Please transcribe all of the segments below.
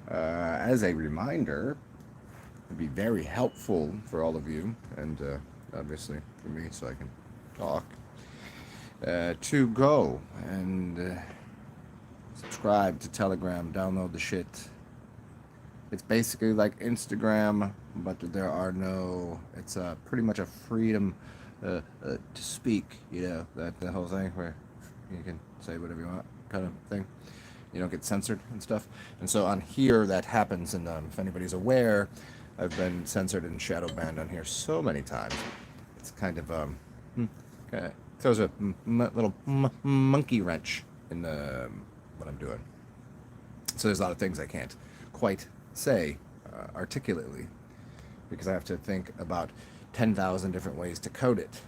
As a reminder, it'd be very helpful for all of you, and obviously for me, so I can talk, to go and subscribe to Telegram, download the shit. It's basically like Instagram, but there are no. It's pretty much a freedom to speak. You know that the whole thing where you can say whatever you want, kind of thing. You don't get censored and stuff. And so on here, that happens. And if anybody's aware, I've been censored and shadow banned on here so many times. It's kind of okay. Throws a little monkey wrench in what I'm doing. So there's a lot of things I can't quite say articulately because I have to think about 10,000 different ways to code it.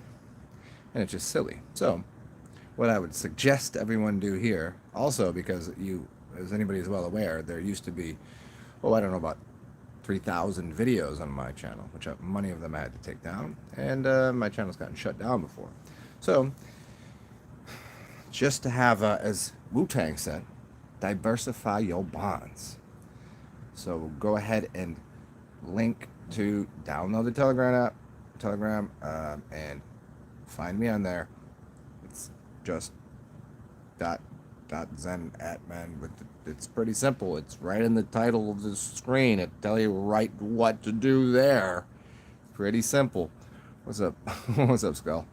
And it's just silly. So what I would suggest everyone do here, also because you, as anybody is well aware, there used to be, oh, I don't know, about 3,000 videos on my channel, which many of them I had to take down, and my channel's gotten shut down before. So just to have, as Wu-Tang said, diversify your bonds. So go ahead and link to download the Telegram, and find me on there. It's just Zen Atman. It's pretty simple. It's right in the title of the screen. It tell you right what to do there. Pretty simple. What's up? What's up, Skull?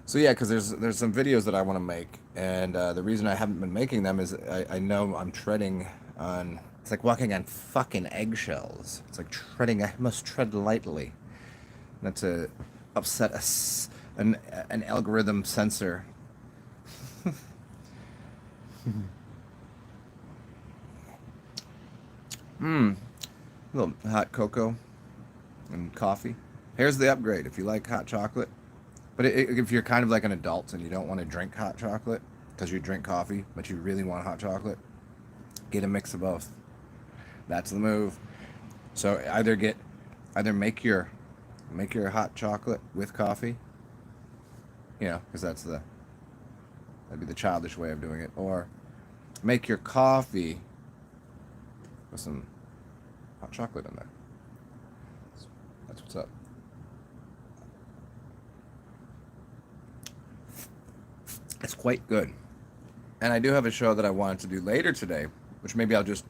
So yeah, because there's some videos that I want to make, and the reason I haven't been making them is I know I'm treading on. It's like walking on fucking eggshells. It's like treading. I must tread lightly, not to upset an algorithm censor. A little hot cocoa and coffee. Here's the upgrade. If you like hot chocolate, but if you're kind of like an adult and you don't want to drink hot chocolate because you drink coffee, but you really want hot chocolate, get a mix of both. That's the move. So either make your hot chocolate with coffee, because that'd be the childish way of doing it, or make your coffee with some hot chocolate in there. That's what's up. It's quite good. And I do have a show that I wanted to do later today, which maybe I'll just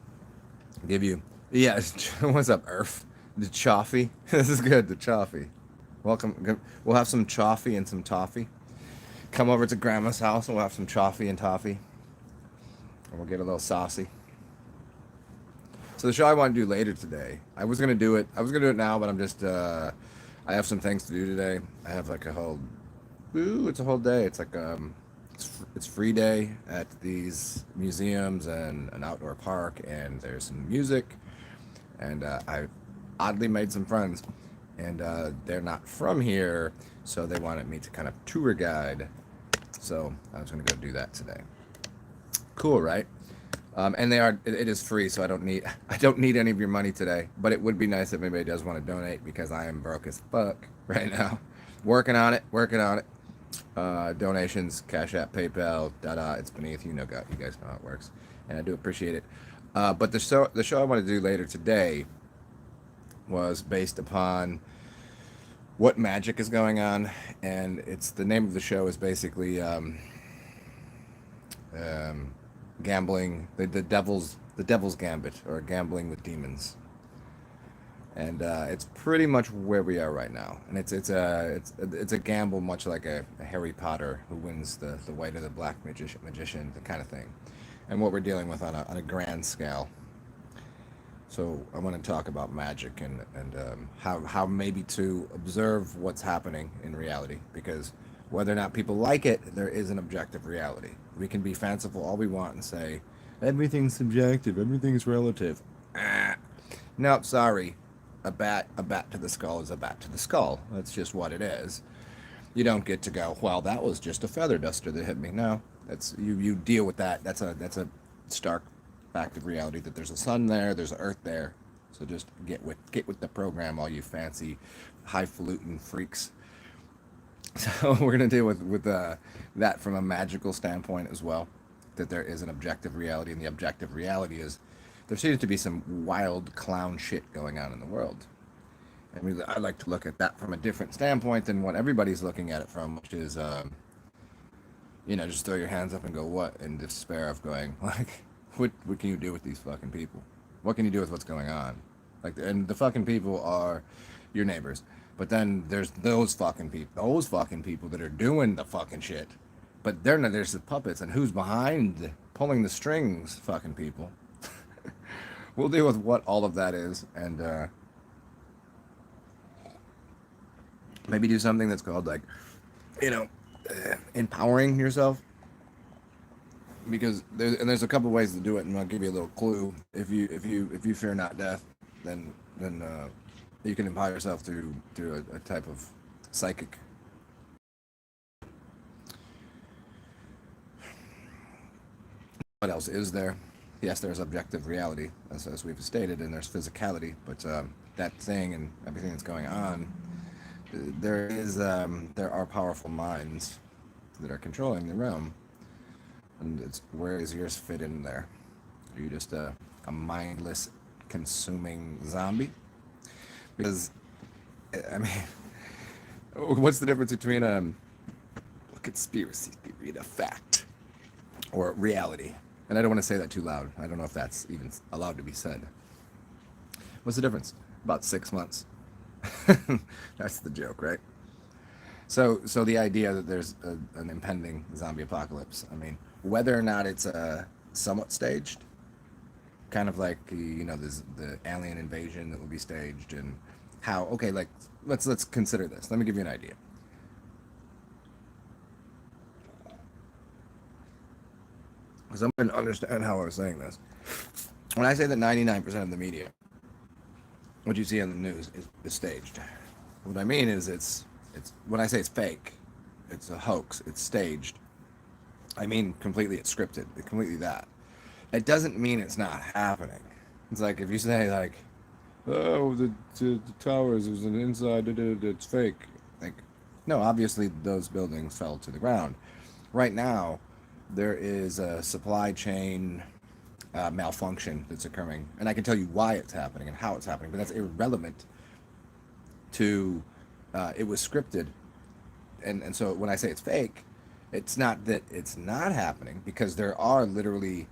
give you. Yeah, what's up, Earth? The choffee. This is good, the choffee. Welcome. We'll have some choffee and some toffee. Come over to Grandma's house and we'll have some choffee and toffee. And we'll get a little saucy. So the show I want to do later today, I was going to do it now, but I'm just, I have some things to do today. I have like it's a whole day. It's like, it's free day at these museums and an outdoor park, and there's some music, and I oddly made some friends, and they're not from here, so they wanted me to kind of tour guide. So I was going to go do that today. Cool, right? And it is free, so I don't need any of your money today. But it would be nice if anybody does want to donate, because I am broke as fuck right now. Working on it. Donations, CashApp, PayPal, it's beneath. You guys know how it works, and I do appreciate it. But the show I want to do later today was based upon what magic is going on, and the name of the show is basically gambling, the devil's gambit, or gambling with demons. And it's pretty much where we are right now, and it's a gamble, much like a Harry Potter, who wins the white or the black magician, the kind of thing, and what we're dealing with on a grand scale. So I want to talk about magic and how maybe to observe what's happening in reality, because whether or not people like it, there is an objective reality. We can be fanciful all we want and say everything's subjective, everything's relative. No, sorry. A bat to the skull is a bat to the skull. That's just what it is. You don't get to go, well, that was just a feather duster that hit me. No, that's you deal with that. That's a stark fact of reality, that there's a sun there, there's an earth there. So just get with the program, all you fancy highfalutin freaks. So we're gonna deal with that from a magical standpoint as well. that there is an objective reality, and the objective reality is there seems to be some wild clown shit going on in the world. And I like to look at that from a different standpoint than what everybody's looking at it from, which is, just throw your hands up and go, what? In despair of going, like, what can you do with these fucking people? What can you do with what's going on? Like, and the fucking people are your neighbors. But then there's those fucking people that are doing the fucking shit. But they're not, there's the puppets, and who's behind pulling the strings, fucking people. We'll deal with what all of that is, and maybe do something that's called, like, empowering yourself. Because there's a couple ways to do it, and I'll give you a little clue. If you fear not death, then you can empower yourself through a type of psychic. What else is there? Yes, there's objective reality, as we've stated, and there's physicality. But that thing and everything that's going on, there are powerful minds that are controlling the realm. And it's, where does yours fit in there? Are you just a mindless, consuming zombie? Because, I mean, what's the difference between a conspiracy theory and a fact or reality? And I don't want to say that too loud. I don't know if that's even allowed to be said. What's the difference? About 6 months. That's the joke, right? So the idea that there's an impending zombie apocalypse, I mean, whether or not it's somewhat staged, kind of like the alien invasion that will be staged, and how, okay, like, let's consider this. Let me give you an idea. Because I'm going to understand how I was saying this. When I say that 99% of the media, what you see on the news, is staged, what I mean is it's when I say it's fake, it's a hoax, it's staged. I mean completely it's scripted, completely that. It doesn't mean it's not happening. It's like if you say, like, oh, the towers, there's an inside, it's fake. Like, no, obviously those buildings fell to the ground. Right now, there is a supply chain malfunction that's occurring, and I can tell you why it's happening and how it's happening, but that's irrelevant to it was scripted. And so when I say it's fake, it's not that it's not happening, because there are literally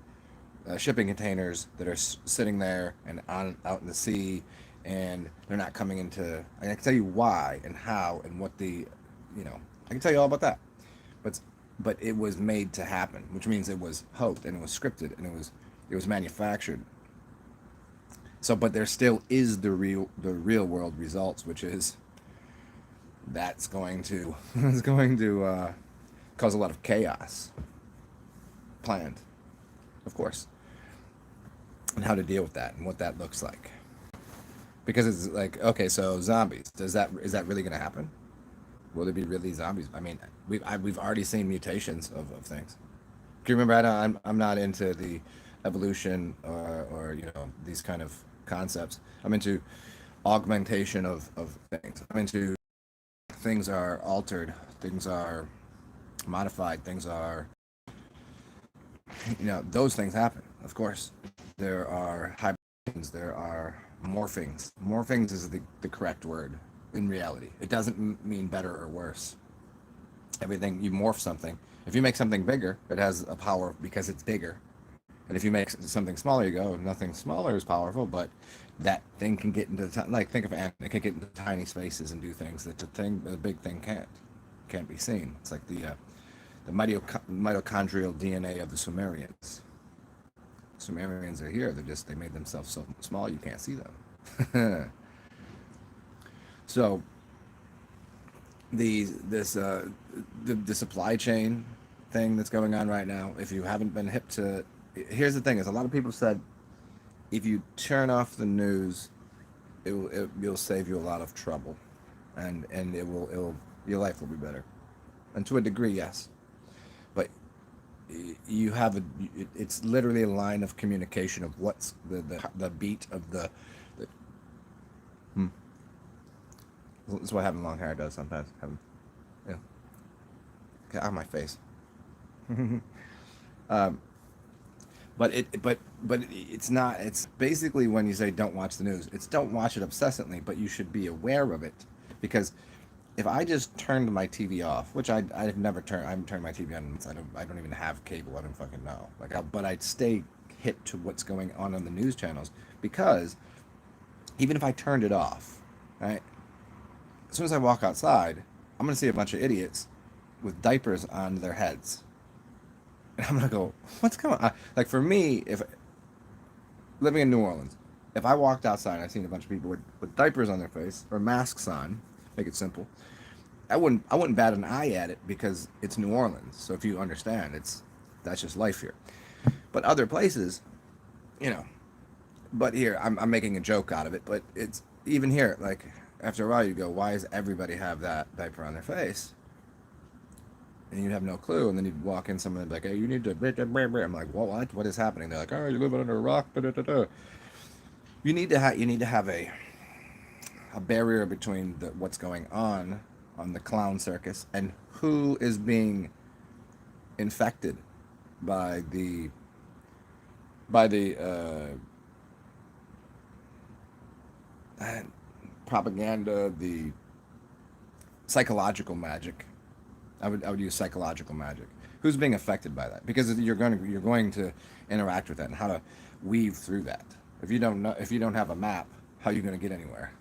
shipping containers that are sitting there and out in the sea, and they're not coming into. I can tell you why and how and what I can tell you all about that. But it was made to happen, which means it was hoped and it was scripted and it was manufactured. So, but there still is the real world results, which is that's going to cause a lot of chaos. Planned, of course, and how to deal with that and what that looks like. Because it's like, okay, so zombies, is that really going to happen? Will there be really zombies? I mean, we've already seen mutations of things. Do you remember? I'm not into the evolution or these kind of concepts. I'm into augmentation of things. I'm into things are altered, things are modified, things are those things happen. Of course, there are hybridations, there are morphings. Morphings is the correct word. In reality, it doesn't mean better or worse. Everything, you morph something. If you make something bigger, it has a power because it's bigger. And if you make something smaller, you go, nothing smaller is powerful, but that thing can get into like, think of ant, it can get into tiny spaces and do things that the big thing can't be seen. It's like the mitochondrial DNA of the Sumerians. Sumerians are here. They made themselves so small you can't see them. So the supply chain thing that's going on right now, if you haven't been hip to, here's the thing: is a lot of people said if you turn off the news, you'll save you a lot of trouble, and your life will be better, and to a degree, yes, but you have it's literally a line of communication of what's the beat of the. That's what having long hair does sometimes. Yeah. Get out of my face. But it's not. It's basically when you say don't watch the news, it's don't watch it obsessively, but you should be aware of it, because if I just turned my TV off, which I've never turned, I haven't turned my TV on. I don't even have cable. I don't fucking know. But I'd stay hit to what's going on the news channels, because even if I turned it off, right, as soon as I walk outside, I'm gonna see a bunch of idiots with diapers on their heads, and I'm gonna go, what's going on? Like for me, if living in New Orleans, if I walked outside and I seen a bunch of people with diapers on their face or masks on, make it simple, I wouldn't bat an eye at it, because it's New Orleans. So if you understand, that's just life here. But other places, you know. But here, I'm making a joke out of it. But it's even here. Like after a while, you go, why does everybody have that diaper on their face? And you have no clue. And then you walk in, someone like, hey, you need to. I'm like, what? What is happening? They're like, oh, you're living under a rock. You need to have a barrier between what's going on the clown circus and who is being infected by the propaganda, the psychological magic. I would use psychological magic. Who's being affected by that? Because you're going to interact with that, and how to weave through that. If you don't have a map, how are you going to get anywhere?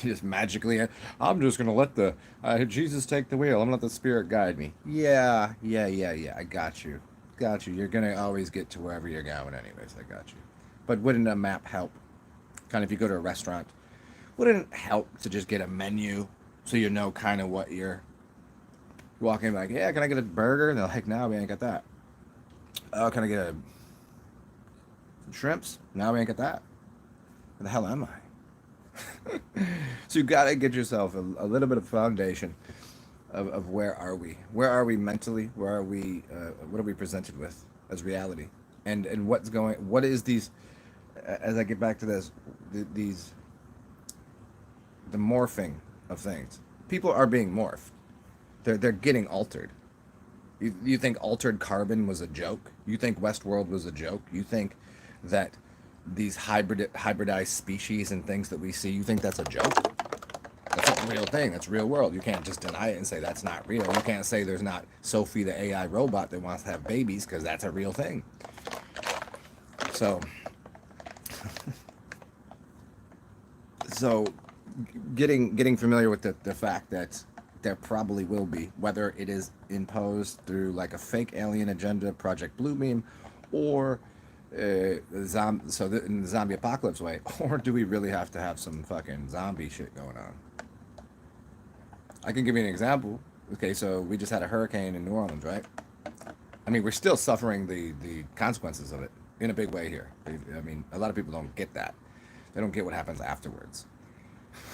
You just magically, I'm just going to let Jesus take the wheel. I'm going to let the Spirit guide me. Yeah. I got you. You're going to always get to wherever you're going anyways. I got you. But wouldn't a map help? Kind of if you go to a restaurant, wouldn't it help to just get a menu so you know kind of what you're walking, like, yeah, can I get a burger? And they're like, no, we ain't got that. Oh, can I get some shrimps? No, we ain't got that. Where the hell am I? So you got to get yourself a little bit of foundation of where are we? Where are we mentally? Where are we? What are we presented with as reality? And what is these? As I get back to this, the morphing of things. People are being morphed. They're getting altered. You think altered carbon was a joke? You think Westworld was a joke? You think that these hybridized species and things that we see, you think that's a joke? That's a real thing. That's real world. You can't just deny it and say that's not real. You can't say there's not Sophie the AI robot that wants to have babies, because that's a real thing. So getting familiar with the fact that there probably will be, whether it is imposed through like a fake alien agenda, Project Bluebeam, or in the zombie apocalypse way, or do we really have to have some fucking zombie shit going on? I can give you an example. Okay, so we just had a hurricane in New Orleans, right? I mean, we're still suffering the consequences of it in a big way here. I mean, a lot of people don't get that. They don't get what happens afterwards.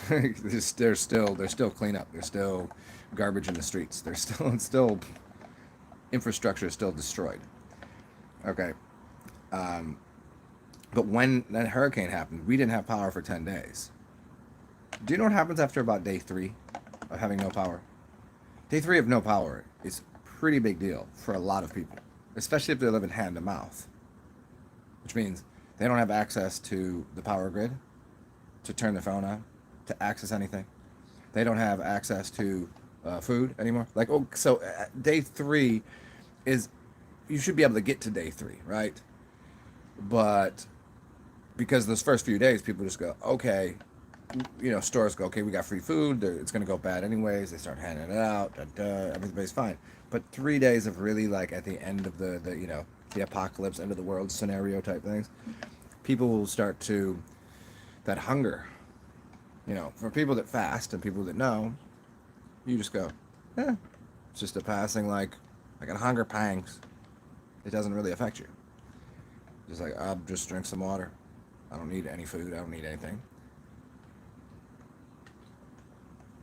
There's still cleanup. There's still garbage in the streets. There's still infrastructure is still destroyed. Okay. But when that hurricane happened, we didn't have power for 10 days. Do you know what happens after about day 3 of having no power? Day 3 of no power is a pretty big deal for a lot of people, especially if they're living hand to mouth, which means they don't have access to the power grid to turn their phone on, to access anything. They don't have access to food anymore. Day 3 is, you should be able to get to day 3, right? But because those first few days, people just go, okay, stores go, okay, we got free food. It's going to go bad anyways. They start handing it out. Everybody's fine. But 3 days of really like at the end of the apocalypse, end of the world scenario type things, people will start to, that hunger, for people that fast and people that know, you just go, it's just a passing, like a hunger pangs. It doesn't really affect you. Just like, I'll just drink some water. I don't need any food. I don't need anything.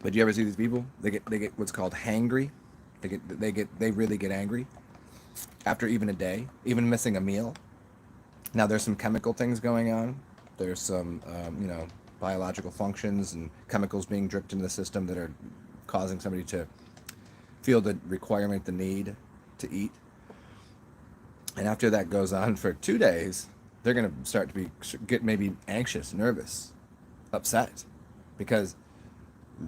But you ever see these people? They get what's called hangry. They really get angry after even a day, even missing a meal. Now there's some chemical things going on. There's some biological functions and chemicals being dripped into the system that are causing somebody to feel the requirement, the need to eat. And after that goes on for 2 days, they're going to start to get maybe anxious, nervous, upset, because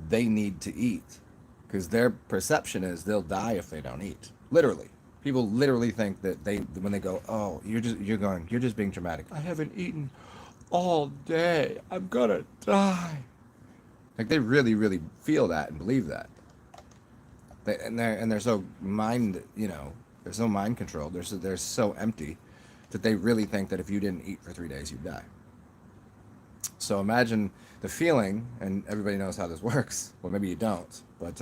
they need to eat. Because their perception is they'll die if they don't eat. Literally, people literally think that when they go, oh, you're just being dramatic. I haven't eaten all day. I'm gonna die. Like they really, really feel that and believe that. They're so they're so mind controlled. They're so empty that they really think that if you didn't eat for 3 days, you'd die. So imagine the feeling, and everybody knows how this works. Well, maybe you don't, but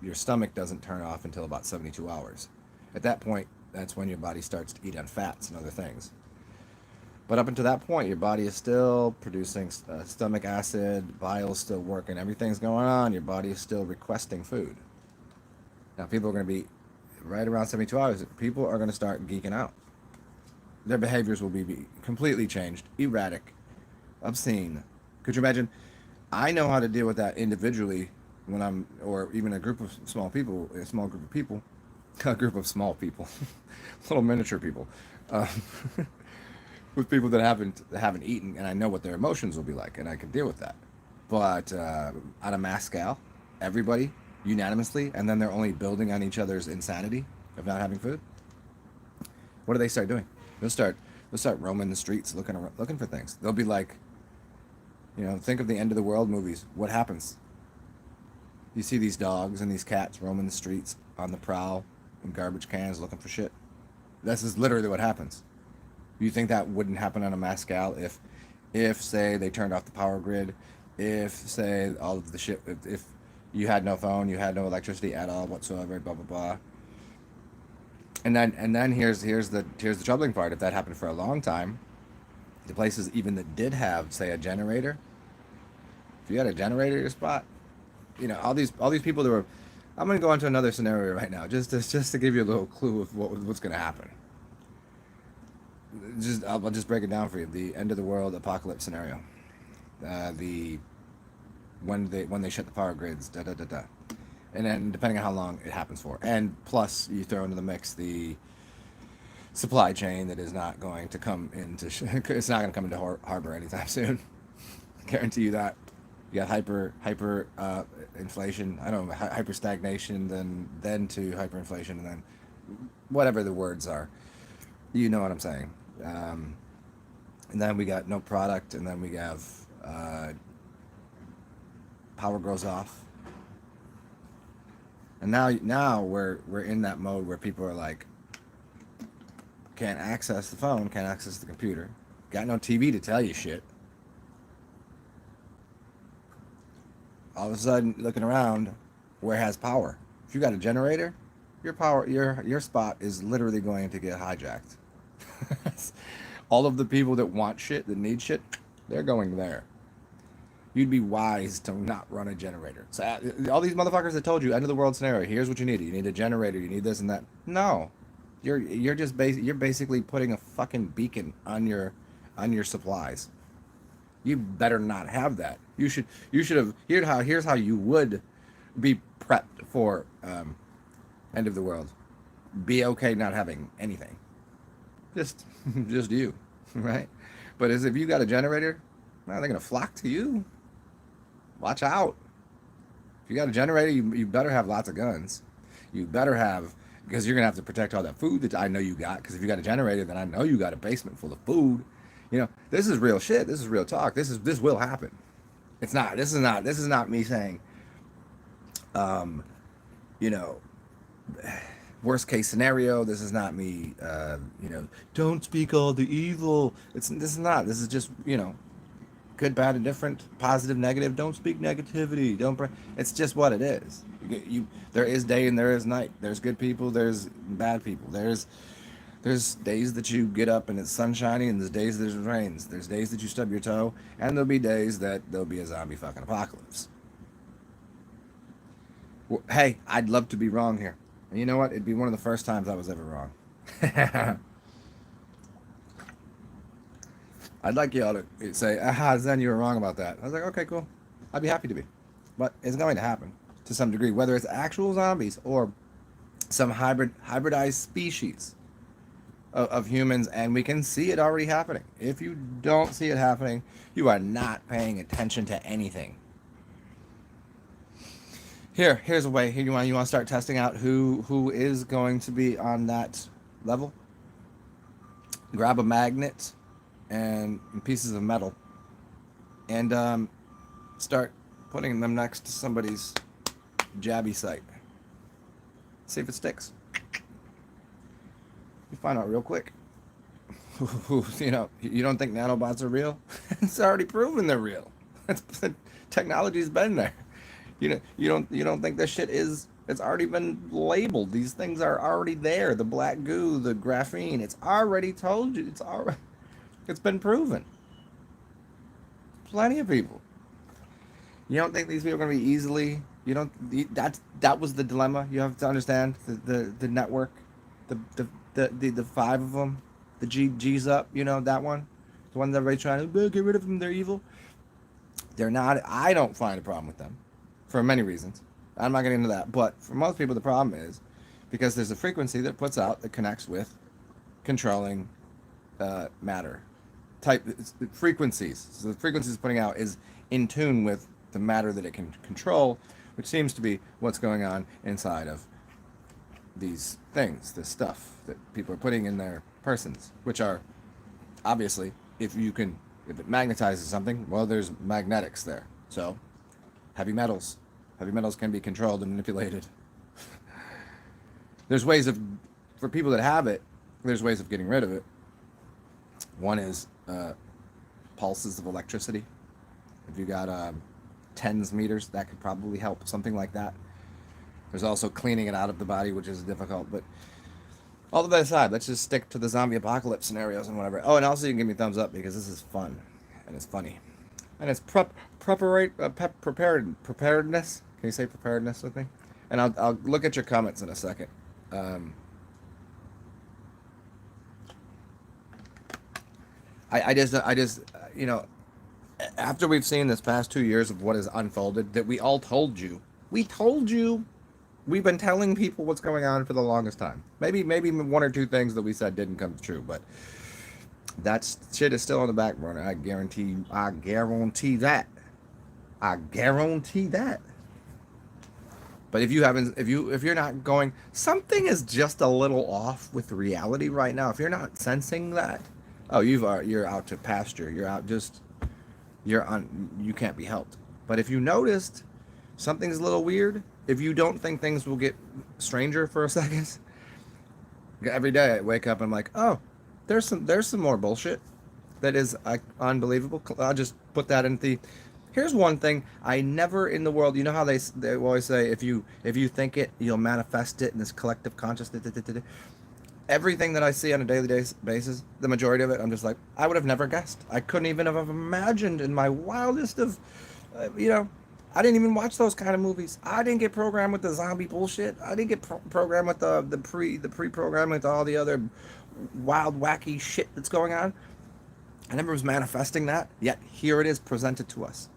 your stomach doesn't turn off until about 72 hours. At that point, that's when your body starts to eat on fats and other things. But up until that point, your body is still producing stomach acid, bile's still working, everything's going on. Your body is still requesting food. Now, people are going to be right around 72 hours. People are going to start geeking out. Their behaviors will be completely changed, erratic, obscene. Could you imagine? I know how to deal with that individually when or even a group of small people, a small group of people, a group of small people, little miniature people, uh, with people that haven't eaten, and I know what their emotions will be like, and I can deal with that. But on a mass scale, everybody unanimously, and then they're only building on each other's insanity of not having food. What do they start doing? They'll start roaming the streets looking for things. They'll be like, think of the end of the world movies. What happens? You see these dogs and these cats roaming the streets on the prowl in garbage cans looking for shit. This is literally what happens. You think that wouldn't happen on a mass scale if say they turned off the power grid, if say all of the shit, if you had no phone, you had no electricity at all whatsoever, blah blah blah. And then here's the troubling part. If that happened for a long time, the places even that did have, say, a generator, if you had a generator at your spot, all these people that were. I'm going to go into another scenario right now, just to give you a little clue of what's going to happen. I'll just break it down for you. The end of the world apocalypse scenario. When they shut the power grids, da da da da, and then depending on how long it happens for, and plus you throw into the mix the supply chain that is not going to come into it's not going to come into harbor anytime soon. Guarantee you that. You got hyper inflation. I don't know, hyper stagnation, then to hyperinflation, and then whatever the words are. You know what I'm saying. And then we got no product, and then we have power goes off. And now we're in that mode where people are like, can't access the phone, can't access the computer, got no TV to tell you shit. All of a sudden, looking around, where has power? If you got a generator, your spot is literally going to get hijacked. All of the people that want shit, that need shit, they're going there. You'd be wise to not run a generator. So all these motherfuckers that told you end of the world scenario, here's what you need. You need a generator. You need this and that. No, you're just you're basically putting a fucking beacon on your supplies. You better not have that. You should have. Here's how you would be prepped for end of the world. Be okay not having anything. Just you, right? But as if you got a generator, well, they're gonna flock to you. Watch out. If you got a generator, you better have lots of guns. You better have, because you're gonna have to protect all that food that I know you got. Because if you got a generator, then I know you got a basement full of food. This is real shit. This is real talk. This will happen. It's not. This is not me saying, you know, worst case scenario. This is not me. Don't speak all the evil. This is not. This is just good, bad, and different, positive, negative. Don't speak negativity. It's just what it is. There is day and there is night. There's good people. There's bad people. There's days that you get up and it's sunshiny, and there's days that it rains. There's days that you stub your toe, and there'll be days that there'll be a zombie fucking apocalypse. Well, hey, I'd love to be wrong here. And you know what? It'd be one of the first times I was ever wrong. I'd like y'all to say, aha, Zen, you were wrong about that. I was like, okay, cool. I'd be happy to be. But it's going to happen to some degree, whether it's actual zombies or some hybridized species. of humans, and we can see it already happening. If you don't see it happening, you are not paying attention to anything. Here's a way. Here you want to start testing out who is going to be on that level. Grab a magnet and pieces of metal, and start putting them next to somebody's jabby site. See if it sticks. You find out real quick. You know, you don't think nanobots are real? It's already proven they're real. Technology's been there. You don't think this shit is? It's already been labeled. These things are already there. The black goo, the graphene. It's already told you. It's been proven. Plenty of people. You don't think these people are going to be easily? You don't. That was the dilemma. You have to understand the network, the five of them, the G's up. You know that one, the one that everybody's trying to get rid of them. They're evil. They're not. I don't find a problem with them, for many reasons. I'm not getting into that. But for most people, the problem is because there's a frequency that puts out that connects with controlling matter type frequencies. So the frequencies putting out is in tune with the matter that it can control, which seems to be what's going on inside of these things, this stuff that people are putting in their persons, which are obviously, if it magnetizes something, well, there's magnetics there. So heavy metals can be controlled and manipulated. There's ways for people that have it, there's ways of getting rid of it. One is pulses of electricity. If you got tens meters, that could probably help, something like that. There's also cleaning it out of the body, which is difficult. But all of that aside, let's just stick to the zombie apocalypse scenarios and whatever. Oh, and also you can give me a thumbs up because this is fun and it's funny. And it's preparedness. Can you say preparedness with me? And I'll look at your comments in a second. I just you know, after we've seen this past 2 years of what has unfolded, that we all told you. We told you. We've been telling people what's going on for the longest time. Maybe one or two things that we said didn't come true, but that shit is still on the back burner. I guarantee that. I guarantee that. But if you're not going, something is just a little off with reality right now. If you're not sensing that, oh, you're out to pasture. You can't be helped. But if you noticed something's a little weird, if you don't think things will get stranger for a second, every day I wake up and I'm like, oh, there's some more bullshit that is unbelievable. I'll just put that in the. Here's one thing I never in the world. You know how they always say if you think it, you'll manifest it in this collective consciousness. Everything that I see on a daily basis, the majority of it, I'm just like, I would have never guessed. I couldn't even have imagined in my wildest of, I didn't even watch those kind of movies. I didn't get programmed with the zombie bullshit. I didn't get programmed with the pre-programming with all the other wild, wacky shit that's going on. I never was manifesting that. Yet here it is presented to us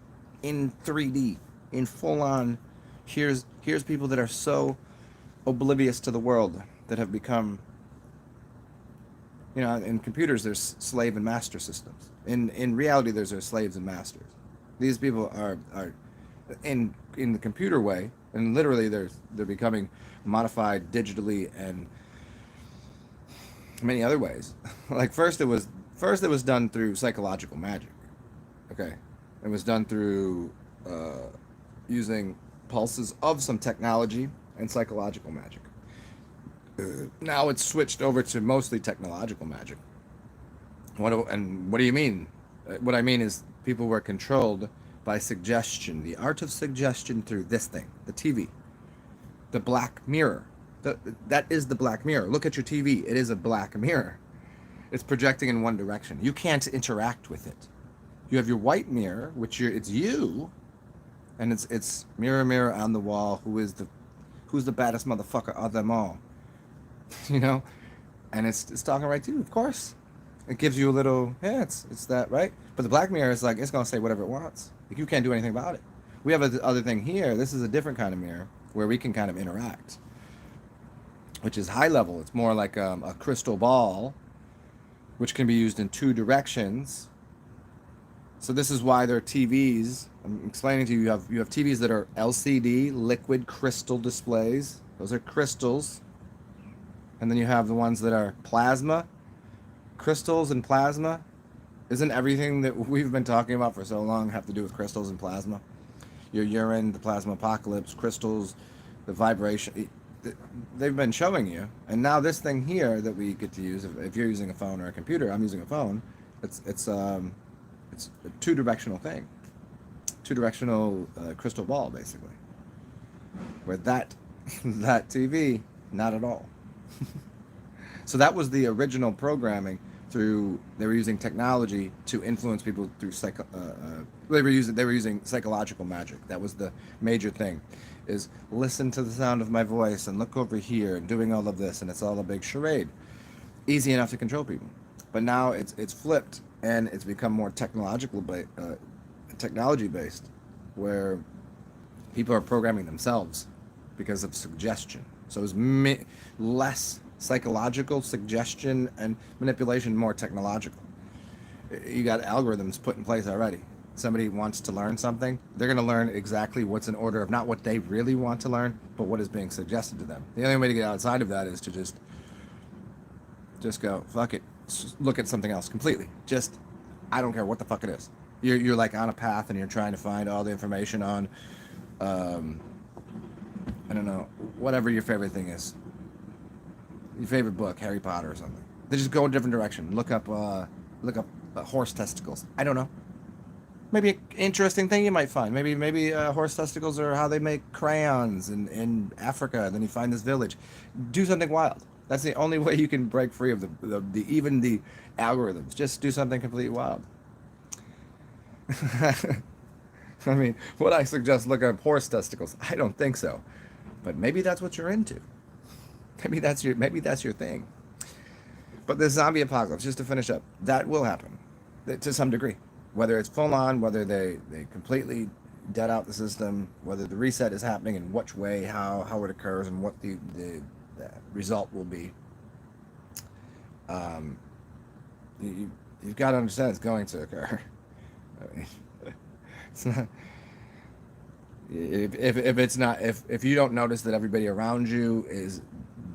in 3D, in full on. Here's people that are so oblivious to the world that have become. In computers, there's slave and master systems. In reality, there's slaves and masters. These people are in the computer way, and literally they're becoming modified digitally and many other ways. Like first it was done through psychological magic. Okay, it was done through using pulses of some technology and psychological magic. Now it's switched over to mostly technological magic. What do you mean? What I mean is people were controlled by suggestion, the art of suggestion through this thing, the TV, the black mirror. That is the black mirror. Look at your TV. It is a black mirror. It's projecting in one direction. You can't interact with it. You have your white mirror, which it's you, and it's mirror on the wall. Who's the baddest motherfucker of them all? And it's talking right to you, of course. It gives you a little, it's that, right? But the black mirror is like, it's going to say whatever it wants. Like, you can't do anything about it. We have the other thing here. This is a different kind of mirror where we can kind of interact, which is high level. It's more like a crystal ball which can be used in two directions. So this is why their TVs, I'm explaining to you, you have TVs that are LCD, liquid crystal displays. Those are crystals. And then you have the ones that are plasma. Crystals and plasma. Isn't everything that we've been talking about for so long have to do with crystals and plasma? Your urine, the plasma apocalypse, crystals, the vibration. They've been showing you. And now this thing here that we get to use, if you're using a phone or a computer, I'm using a phone, it's a two-directional thing. Two-directional crystal ball, basically. Where that TV, not at all. So that was the original programming. They were using technology to influence people through they were using psychological magic. That was the major thing, is listen to the sound of my voice and look over here and doing all of this, and it's all a big charade. Easy enough to control people. But now it's flipped, and it's become more technology based, where people are programming themselves because of suggestion. So it's less psychological suggestion and manipulation, more technological. You got algorithms put in place already. Somebody wants to learn something, they're going to learn exactly what's in order of not what they really want to learn, but what is being suggested to them. The only way to get outside of that is to just go, fuck it, look at something else completely. Just, I don't care what the fuck it is. You're like on a path and you're trying to find all the information on, I don't know, whatever your favorite thing is. Your favorite book, Harry Potter or something. They just go in a different direction. Look up horse testicles. I don't know. Maybe an interesting thing you might find. Maybe horse testicles are how they make crayons in Africa. And then you find this village. Do something wild. That's the only way you can break free of the even the algorithms. Just do something completely wild. I mean, would I suggest look up horse testicles? I don't think so. But maybe that's what you're into. Maybe that's your thing. But the zombie apocalypse, just to finish up, that will happen to some degree. Whether it's full on, whether they completely dead out the system, whether the reset is happening in which way, how it occurs, and what the result will be. You've got to understand it's going to occur. I mean, it's not. If you don't notice that everybody around you is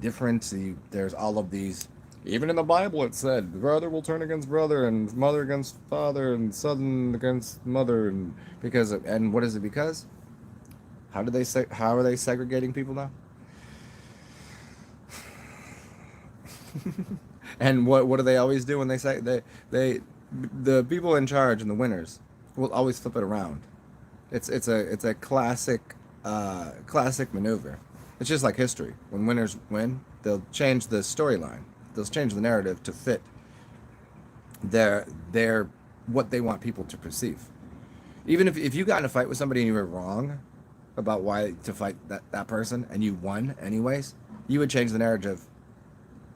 different, there's all of these. Even in the Bible, it said brother will turn against brother, and mother against father, and son against mother, and what is it because? How are they segregating people now? And what do they always do when they say the people in charge and the winners will always flip it around. It's a classic maneuver. It's just like history. When winners win, they'll change the storyline. They'll change the narrative to fit their what they want people to perceive. Even if you got in a fight with somebody and you were wrong about why to fight that person and you won anyways, you would change the narrative.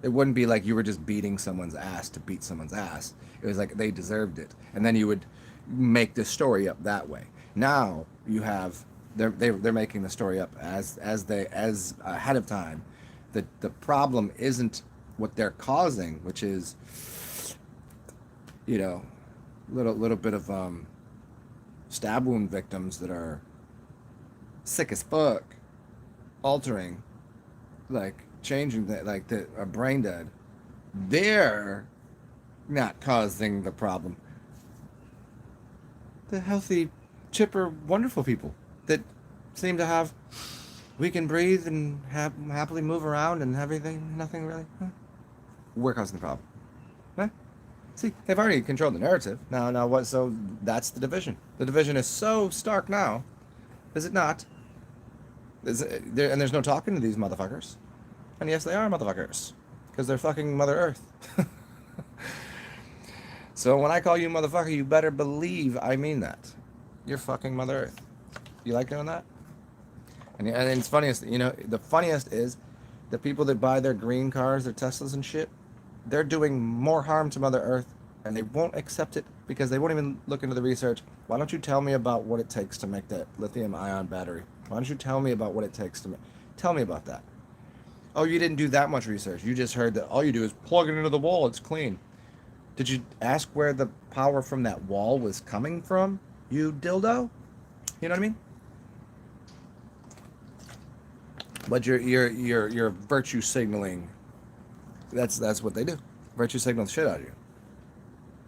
It wouldn't be like you were just beating someone's ass to beat someone's ass. It was like they deserved it. And then you would make the story up that way. Now you have they're making the story up as ahead of time. The problem isn't what they're causing, which is little bit of stab wound victims that are sick as fuck, altering, like changing that are brain dead. They're not causing the problem. The healthy, chipper, wonderful people that seem to have, we can breathe and happily move around and everything, nothing really. We're causing the problem. Huh? See, they've already controlled the narrative. Now what? So that's the division. The division is so stark now, is it not? And there's no talking to these motherfuckers. And yes, they are motherfuckers, because they're fucking Mother Earth. So when I call you motherfucker, you better believe I mean that. You're fucking Mother Earth. You like doing that? And it's funniest, the funniest is the people that buy their green cars, their Teslas and shit, they're doing more harm to Mother Earth, and they won't accept it because they won't even look into the research. Why don't you tell me about what it takes to make that lithium-ion battery? Why don't you tell me about what it takes to make? Tell me about that. Oh, you didn't do that much research. You just heard that all you do is plug it into the wall. It's clean. Did you ask where the power from that wall was coming from? You dildo? You know what I mean? But you're virtue signaling. That's what they do. Virtue signal the shit out of you.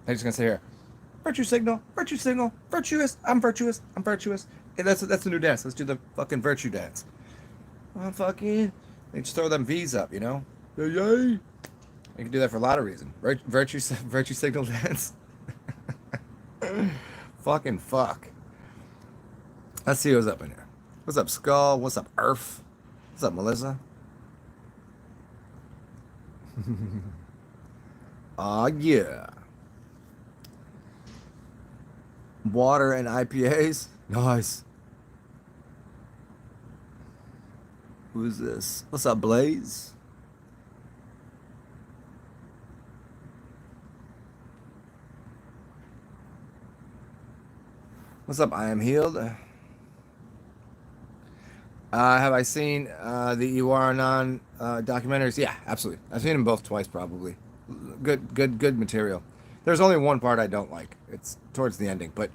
They're just gonna say here, virtue signal, virtuous. I'm virtuous. I'm virtuous. Hey, that's the new dance. Let's do the fucking virtue dance. Oh, fucking. They just throw them V's up, you know? Yay, yay. You can do that for a lot of reasons. Virtue signal dance. Fucking fuck. Let's see what's up in here. What's up, Skull? What's up, Earth? What's up, Melissa? Aw, yeah. Water and IPAs. Nice. Who's this? What's up, Blaze? What's up? I am healed. Have I seen the Iwaranan documentaries? Yeah, absolutely. I've seen them both twice, probably. Good material. There's only one part I don't like. It's towards the ending, but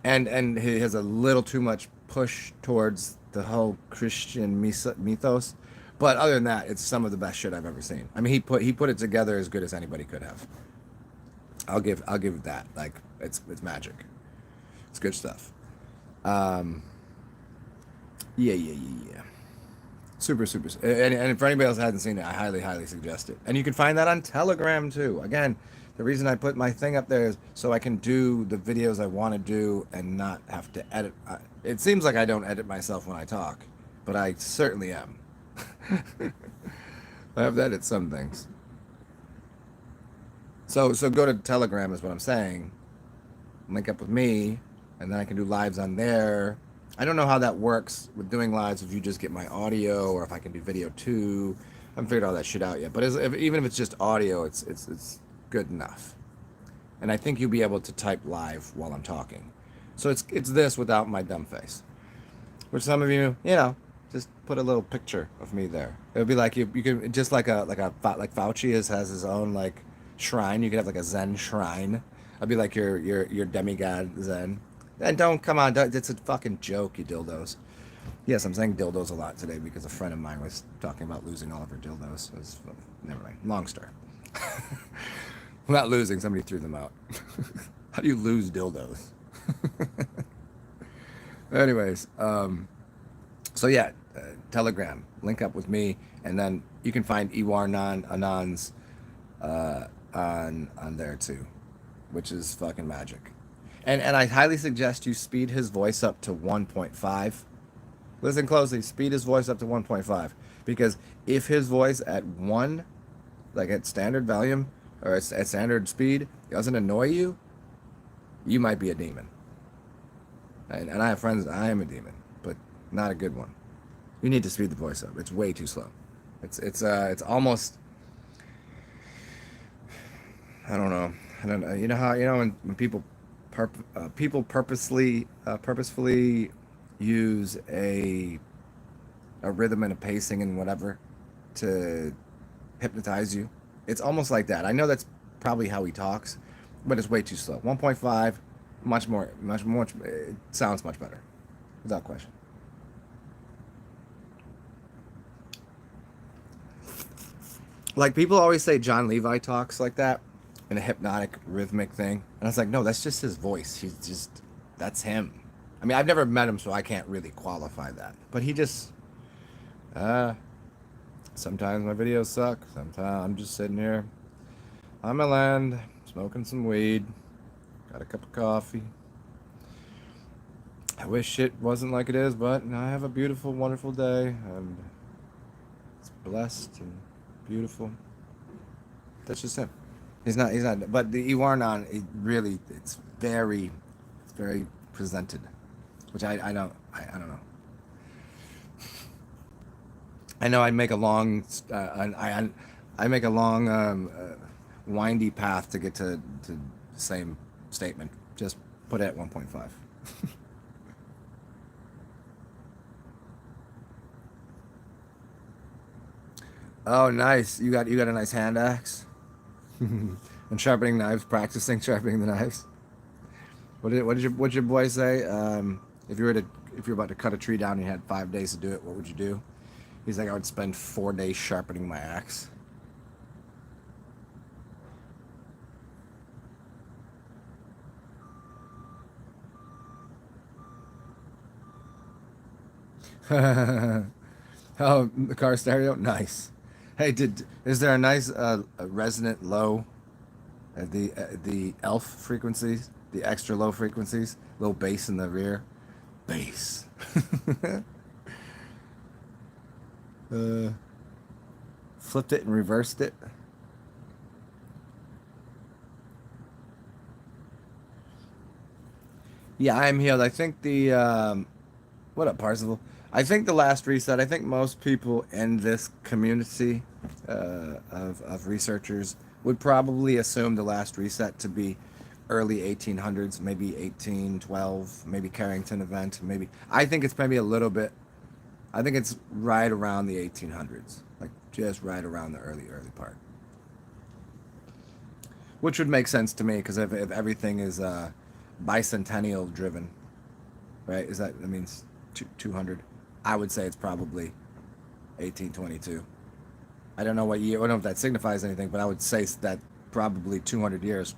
and he has a little too much push towards the whole Christian mythos. But other than that, it's some of the best shit I've ever seen. I mean, he put it together as good as anybody could have. I'll give it that. Like it's magic. It's good stuff. Yeah. Super. And for anybody else that hasn't seen it, I highly suggest it. And you can find that on Telegram too. Again, the reason I put my thing up there is so I can do the videos I want to do and not have to edit. It seems like I don't edit myself when I talk, but I certainly am. I have to edit some things. So go to Telegram is what I'm saying. Link up with me, and then I can do lives on there. I don't know how that works with doing lives if you just get my audio or if I can do video too. I haven't figured all that shit out yet. But even if it's just audio, it's good enough. And I think you'll be able to type live while I'm talking. So it's this without my dumb face. Which some of you, just put a little picture of me there. It would be like you can just like Fauci has his own like shrine. You could have like a Zen shrine. I'd be like your demigod Zen. And don't come on, it's a fucking joke, you dildos. Yes, I'm saying dildos a lot today because a friend of mine was talking about losing all of her dildos. Never mind. Long story. Well, not losing, somebody threw them out. How do you lose dildos? Anyways, so yeah, Telegram, link up with me, and then you can find Anand's on there too, which is fucking magic. And I highly suggest you speed his voice up to 1.5. Listen closely, speed his voice up to 1.5. Because if his voice at 1, like at standard volume, or at standard speed, doesn't annoy you, you might be a demon. And I have friends, I am a demon, but not a good one. You need to speed the voice up. It's way too slow. It's almost, I don't know. You know how, when people purposefully use a rhythm and a pacing and whatever to hypnotize you. It's almost like that. I know that's probably how he talks, but it's way too slow. 1.5, much more. It sounds much better, without question. Like people always say John Levi talks like that in a hypnotic rhythmic thing, and I was like, no, that's just his voice. That's him. I mean, I've never met him, so I can't really qualify that, but he just sometimes my videos suck. Sometimes I'm just sitting here on my land smoking some weed, got a cup of coffee. I wish it wasn't like it is, but I have a beautiful, wonderful day, and it's blessed and beautiful. That's just him. He's not. But the Iwarnan, it's very presented, which I don't know. I know I make a long, I make a long, windy path to get to the same statement. Just put it at 1.5. Oh, nice! You got a nice hand axe. And sharpening knives, practicing sharpening the knives. What did your boy say? If you were to if you're about to cut a tree down and you had 5 days to do it, what would you do? He's like, I would spend 4 days sharpening my axe. Oh, the car stereo, nice. Hey, is there a nice a resonant low, the elf frequencies, the extra low frequencies, low bass in the rear, bass. uh, Flipped it and reversed it. Yeah, I'm healed. I think what up, Parzival? I think the last reset. I think most people in this community of researchers would probably assume the last reset to be early 1800s, maybe 1812, maybe Carrington event, maybe. I think it's maybe a little bit. I think it's right around the 1800s, like just right around the early part, which would make sense to me because if everything is bicentennial driven, right? That means 200? I would say it's probably 1822. I don't know what year. I don't know if that signifies anything, but I would say that probably 200 years.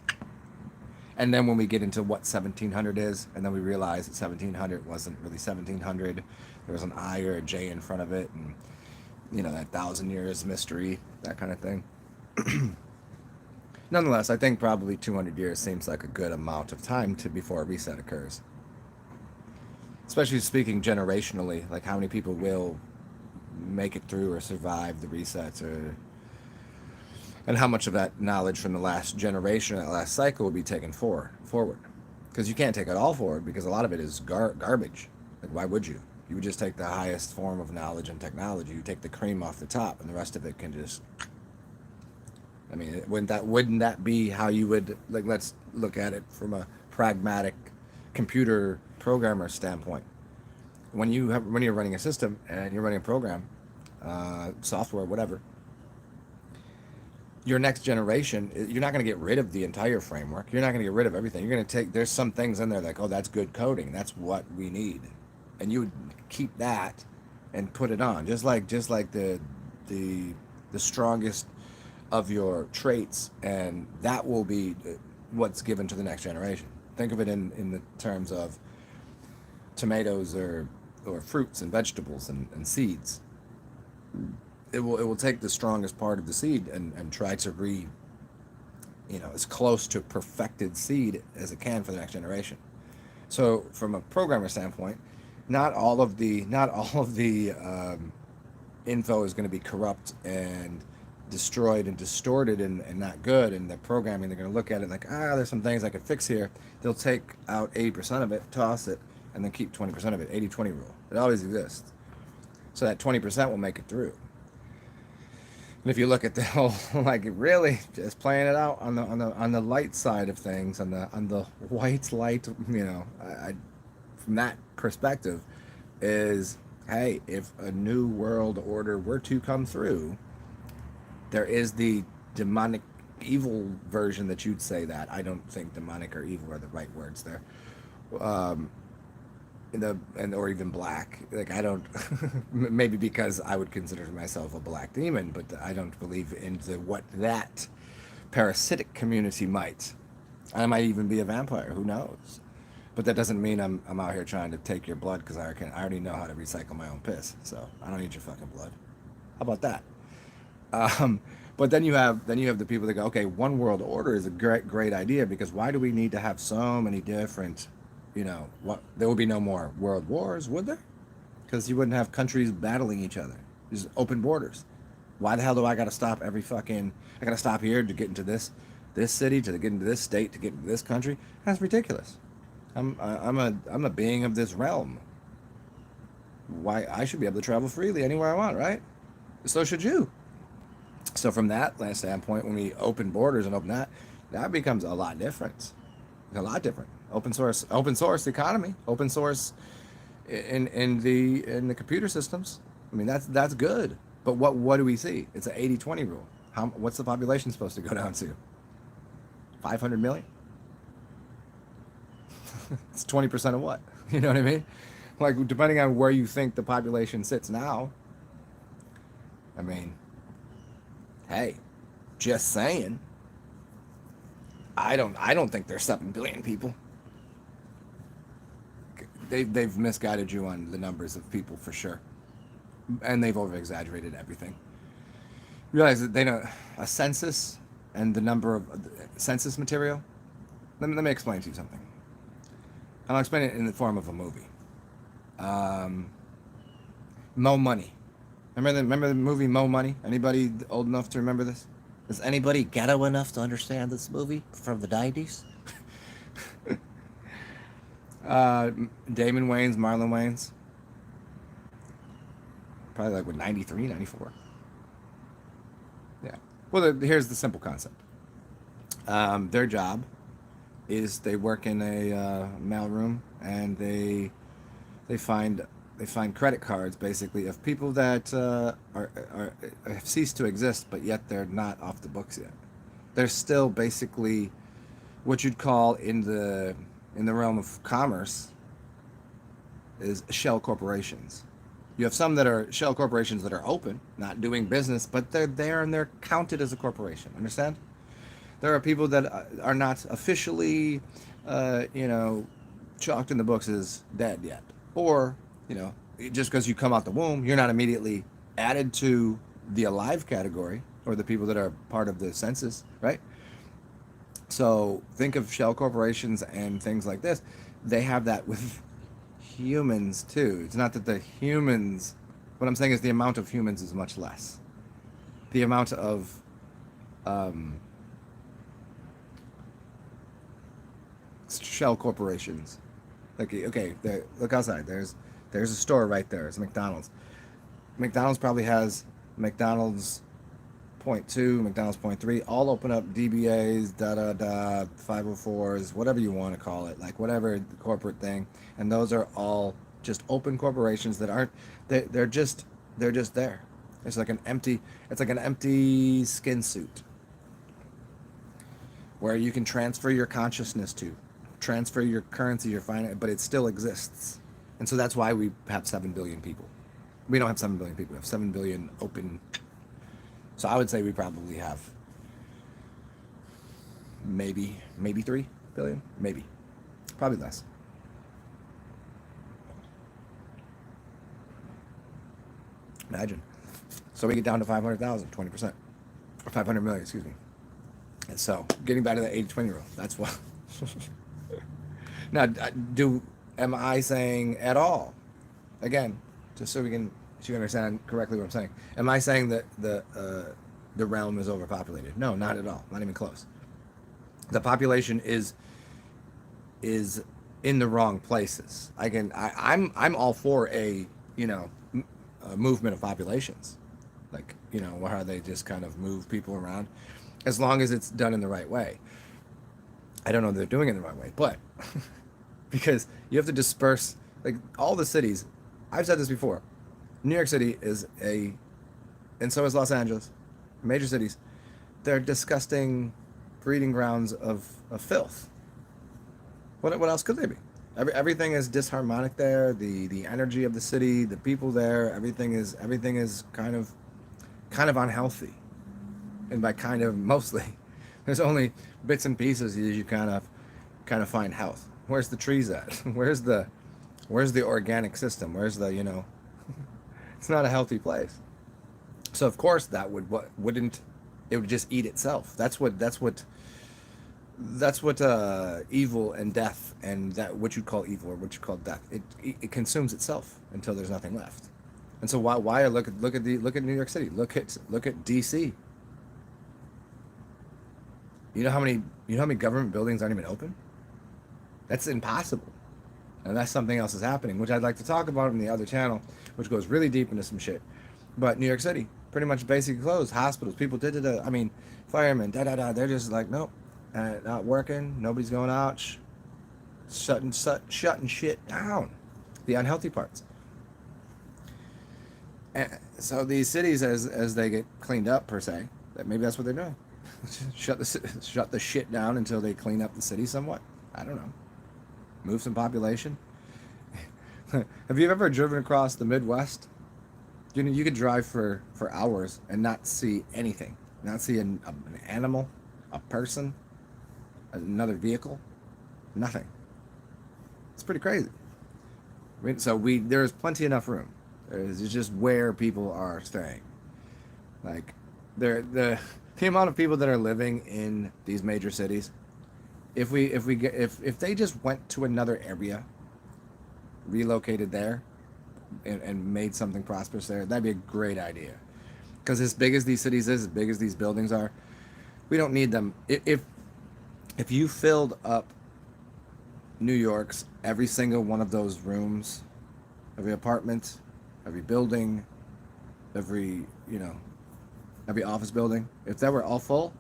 And then when we get into what 1700 is, and then we realize that 1700 wasn't really 1700. There was an I or a J in front of it, and that 1,000 years mystery, that kind of thing. Nonetheless, I think probably 200 years seems like a good amount of time before a reset occurs. Especially speaking generationally, like how many people will make it through or survive the resets, and how much of that knowledge from the last generation, that last cycle, will be taken forward. Because you can't take it all forward because a lot of it is garbage. Like, why would you? You would just take the highest form of knowledge and technology. You take the cream off the top, and the rest of it can just. I mean, wouldn't that be how you would, like? Let's look at it from a pragmatic computer programmer standpoint. When you're running a system and you're running a program, software, whatever, your next generation, you're not going to get rid of the entire framework. You're not going to get rid of everything. You're going to there's some things in there like, oh, that's good coding. That's what we need. And you would keep that and put it on. Just like the strongest of your traits, and that will be what's given to the next generation. Think of it in the terms of tomatoes or fruits and vegetables and seeds. It will take the strongest part of the seed and try to as close to perfected seed as it can for the next generation. So from a programmer standpoint, not all of the info is going to be corrupt and destroyed and distorted and not good. And the programming, they're going to look at it like, there's some things I could fix here. They'll take out 80% of it, toss it, and then keep 20% of it. 80-20 rule. It always exists. So that 20% will make it through. And if you look at the whole, like, really just playing it out on the light side of things, on the white light, from that perspective, is, hey, if a new world order were to come through, there is the demonic evil version that you'd say that. I don't think demonic or evil are the right words there. Or even black. Like, I don't, maybe because I would consider myself a black demon, but I don't believe into what that parasitic community might. I might even be a vampire. Who knows? But that doesn't mean I'm out here trying to take your blood, because I already know how to recycle my own piss. So I don't need your fucking blood. How about that? But then you have the people that go, okay, one world order is a great idea, because why do we need to have so many different, there would be no more world wars, would there? Because you wouldn't have countries battling each other. Just open borders. Why the hell do I got to stop I got to stop here to get into this city, to get into this state, to get into this country? That's ridiculous. I'm a being of this realm. Why I should be able to travel freely anywhere I want, right? So should you. So from that standpoint, when we open borders and open that becomes a lot different. A lot different. Open source economy, open source in the computer systems. I mean, that's good. But what do we see? It's an 80-20 rule. What's the population supposed to go down to? 500 million. It's 20% of what? You know what I mean? Like, depending on where you think the population sits now, I mean, hey, just saying. I don't think there's 7 billion people. They've misguided you on the numbers of people for sure, and they've over exaggerated everything. Realize that they know a census and the number of census material. Let me explain to you something. I'll explain it in the form of a movie. Mo Money. Remember the movie Mo Money? Anybody old enough to remember this? Is anybody ghetto enough to understand this movie from the 90s? Damon Wayans, Marlon Wayans. Probably like, what, 93, 94? Yeah. Well, here's the simple concept. Their job is they work in a mailroom, and they find credit cards, basically, of people that have ceased to exist, but yet they're not off the books yet. They're still basically what you'd call in the realm of commerce is shell corporations. You have some that are shell corporations that are open, not doing business, but they're there and they're counted as a corporation. Understand? There are people that are not officially, chalked in the books as dead yet. Or, just because you come out the womb, you're not immediately added to the alive category or the people that are part of the census, right? So think of shell corporations and things like this. They have that with humans too. It's not that the humans, what I'm saying is the amount of humans is much less. The amount of shell corporations. Like, okay, look outside. There's a store right there. It's McDonald's. McDonald's probably has McDonald's .2, McDonald's .3, all open up DBAs, 504s, whatever you want to call it, like whatever the corporate thing, and those are all just open corporations that aren't. They're just there. It's like an empty skin suit where you can transfer your consciousness to, transfer your currency, your finance, but it still exists. And so that's why we have 7 billion people. We don't have 7 billion people. We have 7 billion open. So I would say we probably have maybe 3 billion, maybe, probably less. Imagine. So we get down to 500,000, 20%, or 500 million, excuse me. And so getting back to the 80-20 rule, that's what. Now, am I saying at all, again, just so you understand correctly what I'm saying, am I saying that the realm is overpopulated? No, not at all, not even close. The population is in the wrong places. I'm all for a movement of populations, like how they just kind of move people around, as long as it's done in the right way. I don't know if they're doing it in the right way, but because you have to disperse, like all the cities. I've said this before. New York City and so is Los Angeles, major cities. They're disgusting breeding grounds of filth. What else could they be? Everything is disharmonic there. The energy of the city, the people there, everything is kind of unhealthy. And by kind of, mostly, there's only bits and pieces that you kind of find health. Where's the trees at? Where's the organic system? Where's the It's not a healthy place. So of course that wouldn't it would just eat itself. That's what evil and death, and that what you call evil or what you call death. It consumes itself until there's nothing left. And so why look at New York City. Look at DC. You know how many government buildings aren't even open? That's impossible. And that's something else is happening, which I'd like to talk about in the other channel, which goes really deep into some shit. But New York City, pretty much basically closed. Hospitals, people firemen, they're just like, nope, not working. Nobody's going out. Shutting shit down. The unhealthy parts. And so these cities, as they get cleaned up, per se, maybe that's what they're doing. Shut the shit down until they clean up the city somewhat. I don't know. Move some population. Have you ever driven across the Midwest? You could drive for hours and not see anything, not see an animal, a person, another vehicle, nothing. It's pretty crazy. I mean, so there's plenty enough room. It's just where people are staying. Like, the amount of people that are living in these major cities. If they just went to another area, relocated there, and made something prosperous there, that'd be a great idea. Because as big as these cities is, as big as these buildings are, we don't need them. If you filled up New York's every single one of those rooms, every apartment, every building, every office building, if that were all full,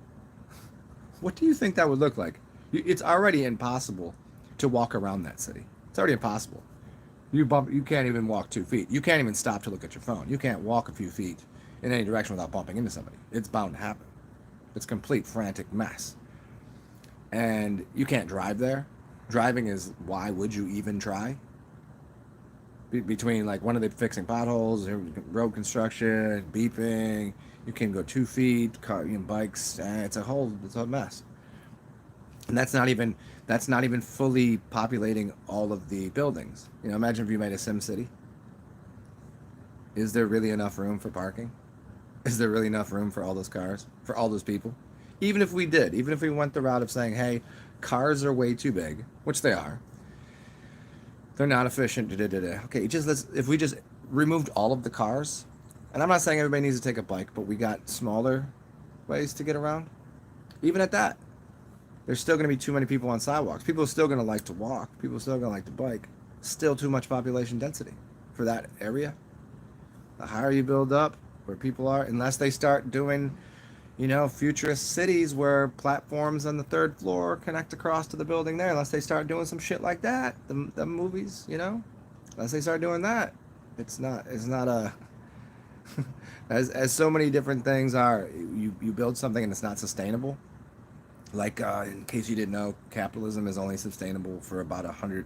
what do you think that would look like? It's already impossible to walk around that city. It's already impossible. You can't even walk 2 feet. You can't even stop to look at your phone. You can't walk a few feet in any direction without bumping into somebody. It's bound to happen. It's a complete frantic mess. And you can't drive there. Driving is, why would you even try? Between, like, when are they fixing potholes, road construction, beeping, you can go 2 feet, bikes, it's a mess. And that's not even fully populating all of the buildings. Imagine if you made a Sim City. Is there really enough room for parking? Is there really enough room for all those cars, for all those people? Even if we went the route of saying, hey, cars are way too big, which they are. They're not efficient. Okay, if we just removed all of the cars, and I'm not saying everybody needs to take a bike, but we got smaller ways to get around. Even at that, there's still going to be too many people on sidewalks. People are still going to like to walk. People are still going to like to bike. Still too much population density for that area. The higher you build up where people are, unless they start doing, futurist cities where platforms on the 3rd floor connect across to the building there, unless they start doing some shit like that, the movies, unless they start doing that, it's not a, as so many different things are, you build something and it's not sustainable. Like, in case you didn't know, capitalism is only sustainable for about 100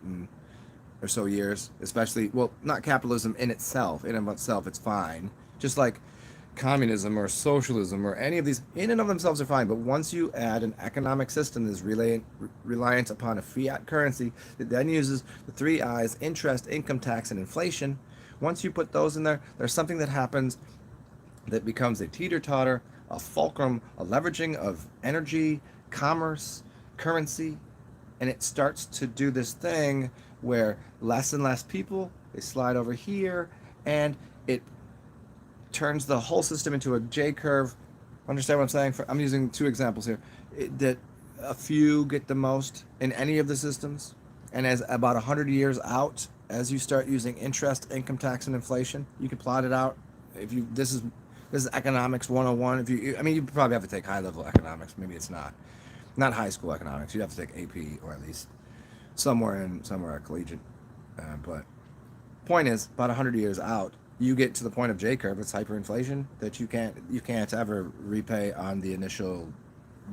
or so years, especially, well, not capitalism in itself, in and of itself, it's fine. Just like communism or socialism or any of these, in and of themselves are fine. But once you add an economic system that's reliant upon a fiat currency that then uses the 3 I's, interest, income tax, and inflation, once you put those in there, there's something that happens that becomes a teeter-totter, a fulcrum, a leveraging of energy, commerce, currency, and it starts to do this thing where less and less people, they slide over here, and it turns the whole system into a J-curve. Understand what I'm saying? I'm using 2 examples here. That a few get the most in any of the systems, and as about 100 years out, as you start using interest, income tax, and inflation, you can plot it out. This is economics 101. You probably have to take high-level economics. Maybe it's not high school economics. You'd have to take AP, or at least somewhere collegiate. But point is, about 100 years out, you get to the point of J-curve. It's hyperinflation that you can't ever repay on the initial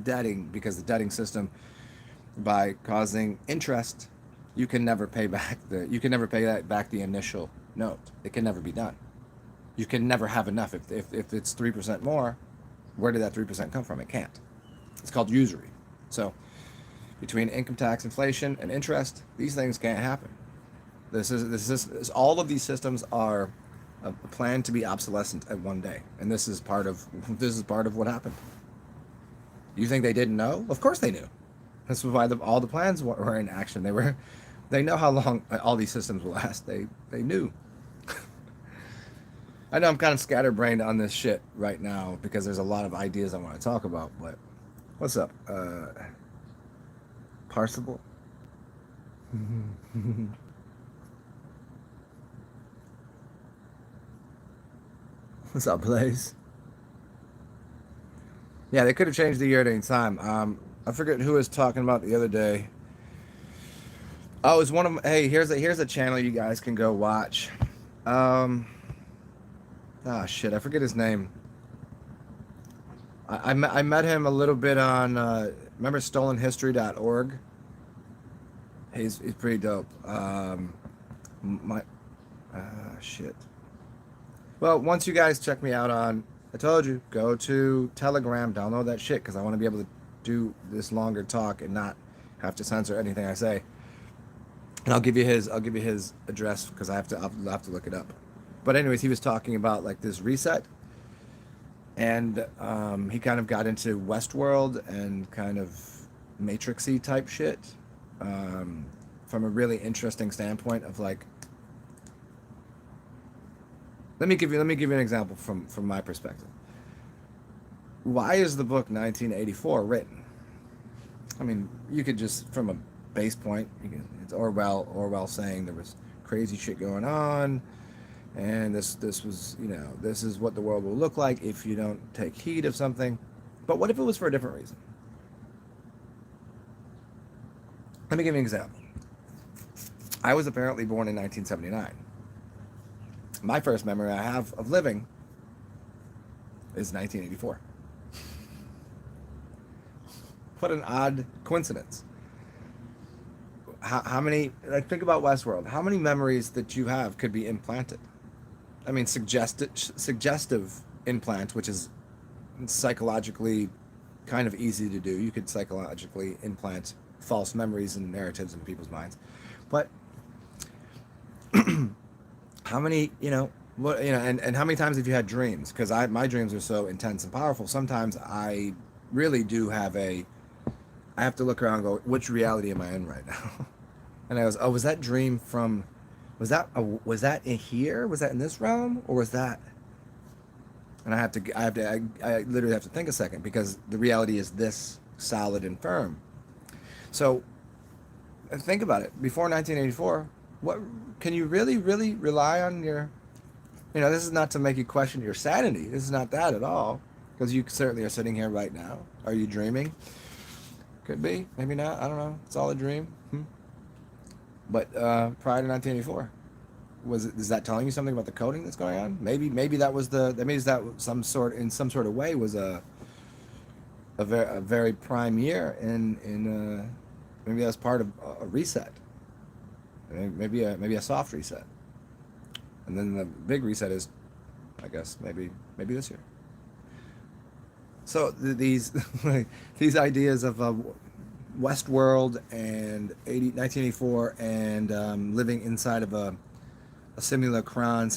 debting, because the debting system, by causing interest, you can never pay back the initial note. It can never be done. You can never have enough. If it's 3% more, where did that 3% come from? It can't. It's called usury. So between income tax, inflation, and interest, these things can't happen. All of these systems are planned to be obsolescent at one day, and this is part of what happened. You think they didn't know? Of course they knew. That's why all the plans were in action. They know how long all these systems will last. They knew. I know I'm kind of scatterbrained on this shit right now because there's a lot of ideas I want to talk about, but what's up? Parsable? What's up, Blaze? Yeah, they could have changed the year at any time. I forget who was talking about the other day. Oh, it's one of them. Hey, here's a channel you guys can go watch. Shit, I forget his name. I met him a little bit on, remember stolenhistory.org? He's pretty dope. My, shit. Well, once you guys check me out on, I told you, go to Telegram, download that shit, because I want to be able to do this longer talk and not have to censor anything I say. And I'll give you his address because I'll have to look it up. But anyways, he was talking about like this reset, and he kind of got into Westworld and kind of Matrixy type shit, from a really interesting standpoint of like. Let me give you an example from my perspective. Why is the book 1984 written? I mean, you could just from a base point, it's Orwell saying there was crazy shit going on, and this was, this is what the world will look like if you don't take heed of something. But what if it was for a different reason? Let me give you an example. I was apparently born in 1979. My first memory I have of living is 1984. What an odd coincidence. How many, like, think about Westworld. How many memories that you have could be implanted? I mean, suggestive implant, which is psychologically kind of easy to do. You could psychologically implant false memories and narratives in people's minds. But how many, and how many times have you had dreams? Because my dreams are so intense and powerful. Sometimes I really do have I have to look around and go, which reality am I in right now? And I was, was that dream from, was that in here? Was that in this realm? Or was that? And I literally have to think a second, because the reality is this solid and firm. So think about it. Before 1984, what can you really rely on your, this is not to make you question your sanity. This is not that at all, because you certainly are sitting here right now. Are you dreaming? Could be, maybe not. I don't know. It's all a dream. But prior to 1984, is that telling you something about the coding that's going on? Maybe that was in some sort of way was a very prime year in maybe that's part of a reset. Maybe a soft reset, and then the big reset is, I guess, maybe this year. So these these ideas of Westworld and 1984 and living inside of a simulation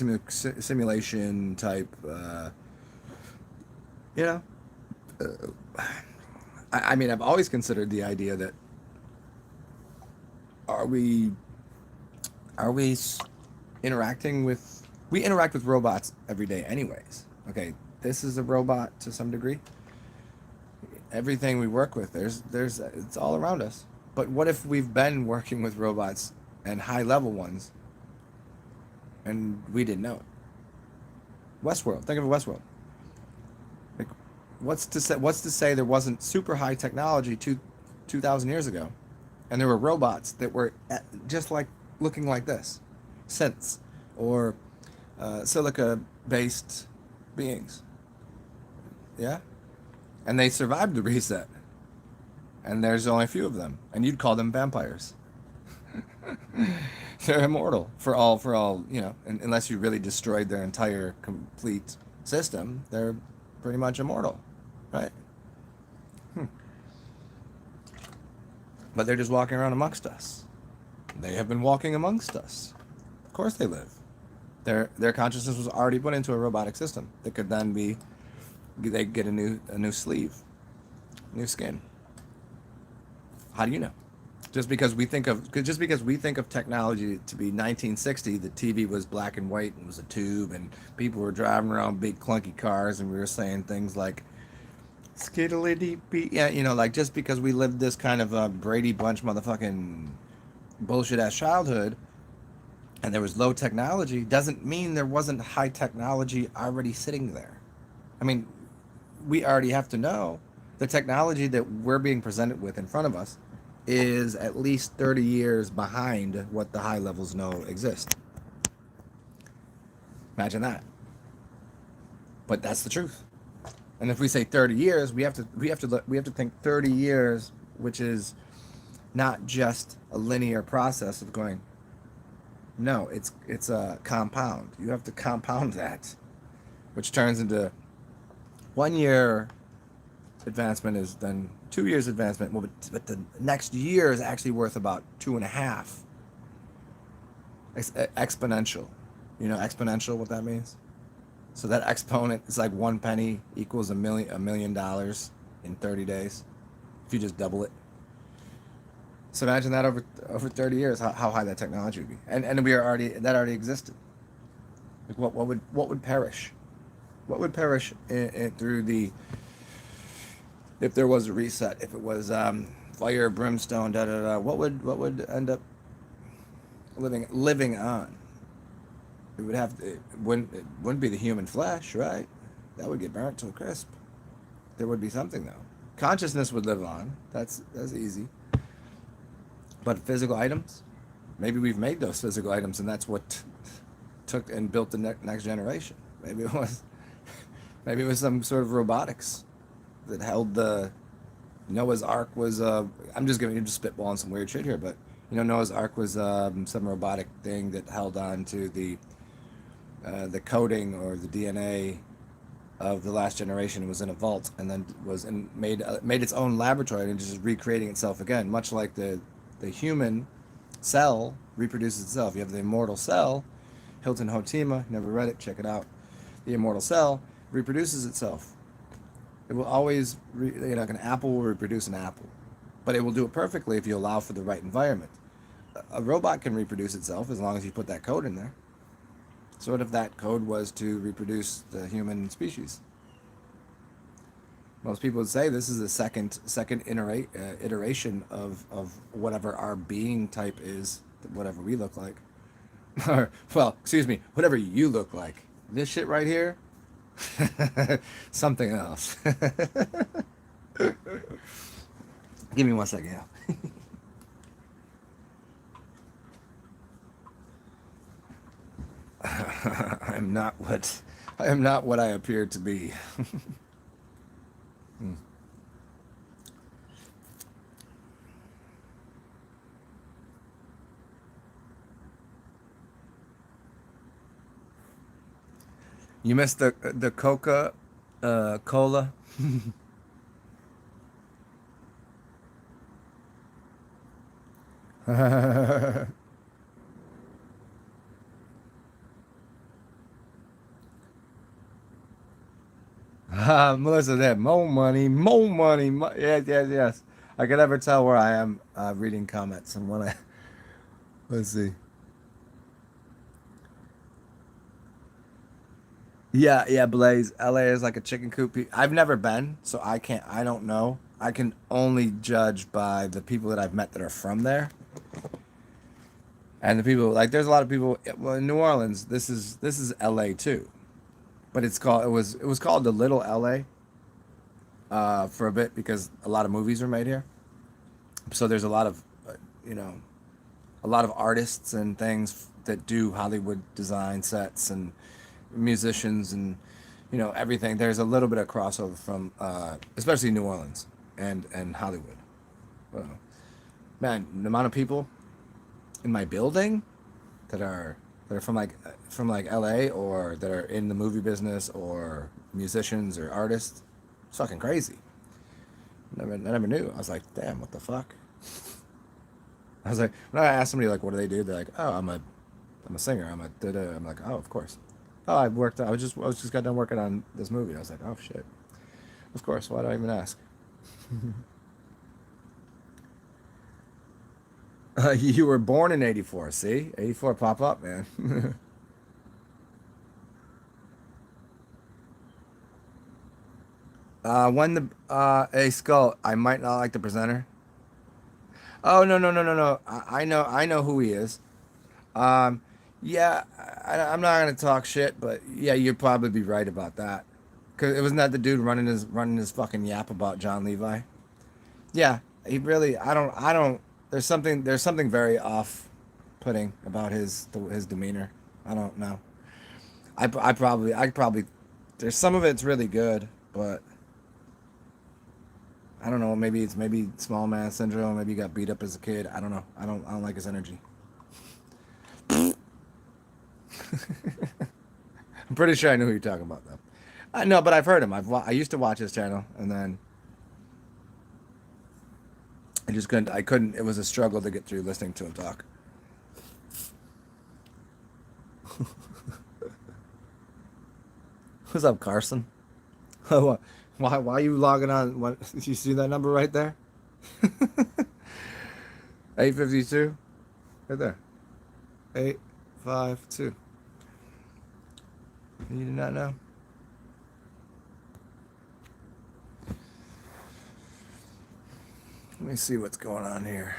type, I mean, I've always considered the idea that are we interacting with, we interact with robots every day anyways. Okay, this is a robot to some degree. Everything we work with, it's all around us. But what if we've been working with robots and high level ones and we didn't know it? Westworld, think of Westworld. Like, what's to say there wasn't super high technology 2,000 years ago, and there were robots that were just like looking like this, synths or silica-based beings. Yeah, and they survived the reset, and there's only a few of them, and you'd call them vampires. They're immortal for all, unless you really destroyed their entire complete system. They're pretty much immortal, right? But they're just walking around amongst us. They have been walking amongst us. Of course they live. Their consciousness was already put into a robotic system that could then be, they get a new sleeve, new skin. How do you know? Just because we think of technology to be 1960, the TV was black and white and was a tube, and people were driving around big clunky cars, and we were saying things like skiddly deep, like, just because we lived this kind of Brady Bunch motherfucking bullshit ass childhood, and there was low technology, doesn't mean there wasn't high technology already sitting there. I mean, we already have to know the technology that we're being presented with in front of us is at least 30 years behind what the high levels know exist. Imagine that. But that's the truth. And if we say 30 years, we have to think 30 years, which is not just a linear process of going. No, it's a compound. You have to compound that, which turns into 1 year advancement is then 2 years advancement. Well, but the next year is actually worth about 2.5. Exponential. You know exponential, what that means? So that exponent is like 1 penny equals $1 million in 30 days. If you just double it. So imagine that over 30 years, how high that technology would be. And that already existed. Like what would perish? What would perish through the, if there was a reset, if it was fire, brimstone, da da da, what would end up living on? It wouldn't be the human flesh, right? That would get burnt to a crisp. There would be something though. Consciousness would live on. That's easy. But physical items, maybe we've made those physical items, and that's what took and built the next generation. Maybe it was some sort of robotics that held the Noah's Ark was. I'm just spitballing some weird shit here, but Noah's Ark was some robotic thing that held on to the coding or the DNA of the last generation. It was in a vault, and then made its own laboratory and just recreating itself again, much like the human cell reproduces itself. You have the immortal cell, Hilton Hotima, never read it, check it out. The immortal cell reproduces itself. It will always, like an apple will reproduce an apple, but it will do it perfectly if you allow for the right environment. A robot can reproduce itself as long as you put that code in there. So what if that code was to reproduce the human species? Most people would say this is the second iteration of whatever our being type is, whatever we look like. Or, well, excuse me, whatever you look like. This shit right here, something else. Give me 1 second, yeah. I am not what I appear to be. You missed the Coca Cola. Melissa said, more money, more money. Yes, yes, yes. I can never tell where I am reading comments and when let's see. Yeah, yeah, Blaze. LA is like a chicken coop. I've never been, so I don't know. I can only judge by the people that I've met that are from there. And the people, like, there's a lot of people, well, in New Orleans, this is LA too. But it was called the Little LA for a bit because a lot of movies were made here. So there's a lot of, you know, a lot of artists and things that do Hollywood design sets and musicians and everything. There's a little bit of crossover from especially New Orleans and Hollywood. Well, man, the amount of people in my building that are from like LA or that are in the movie business or musicians or artists, it's fucking crazy. I never knew. I was like, damn, what the fuck? I was like, when I asked somebody like, what do they do? They're like, oh, I'm a singer. I'm a da-da. I'm like, oh, of course. Oh, I was just got done working on this movie. I was like, oh shit. Of course. Why do I even ask? You were born in '84. See, '84 pop up, man. When the a skull, I might not like the presenter. Oh no no no no no! I know who he is. Um, yeah, I'm not gonna talk shit, but yeah, you'd probably be right about that. Cause it wasn't that the dude running his fucking yap about John Levi. Yeah, he really. I don't. There's something very off-putting about his demeanor. I don't know. I probably. There's some of it's really good, but I don't know. Maybe it's small man syndrome. Maybe he got beat up as a kid. I don't know. I don't like his energy. I'm pretty sure I knew who you're talking about though. I know, but I've heard him. I used to watch his channel, and then I just couldn't. I couldn't. It was a struggle to get through listening to him talk. What's up, Carson? why are you logging on? What, you see that number right there? 852, right there. 852. You did not know? Let me see what's going on here.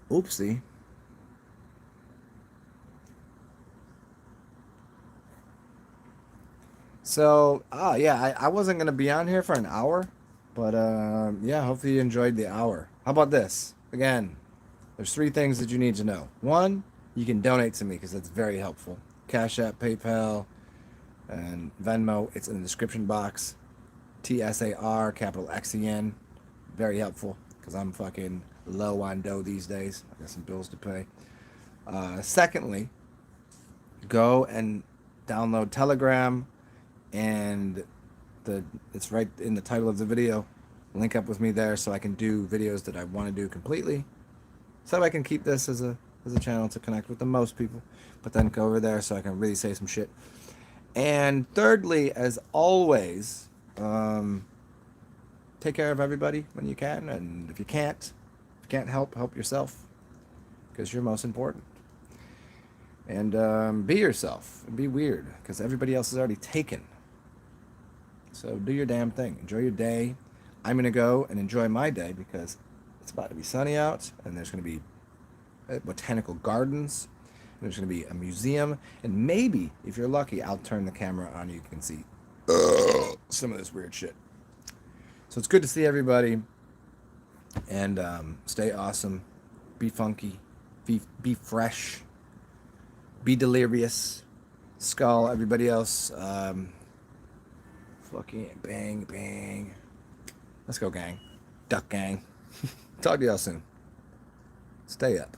Oopsie. So, yeah, I wasn't going to be on here for an hour, but yeah, hopefully you enjoyed the hour. How about this? Again, there's 3 things that you need to know. 1, you can donate to me because that's very helpful. Cash App, PayPal, and Venmo. It's in the description box. TSAR, capital XEN. Very helpful because I'm fucking low on dough these days. I got some bills to pay. Secondly, go and download Telegram, and it's right in the title of the video. Link up with me there so I can do videos that I want to do completely, so I can keep this as a channel to connect with the most people, but then go over there so I can really say some shit. And thirdly, as always, take care of everybody when you can, and if you can't help yourself, because you're most important. And be yourself and be weird, because everybody else is already taken. So do your damn thing. Enjoy your day. I'm going to go and enjoy my day because it's about to be sunny out, and there's going to be botanical gardens, and there's going to be a museum, and maybe, if you're lucky, I'll turn the camera on, you can see some of this weird shit. So it's good to see everybody, and stay awesome, be funky, be fresh, be delirious, skull, everybody else, fucking bang, bang. Let's go, gang. Duck gang. Talk to y'all soon. Stay up.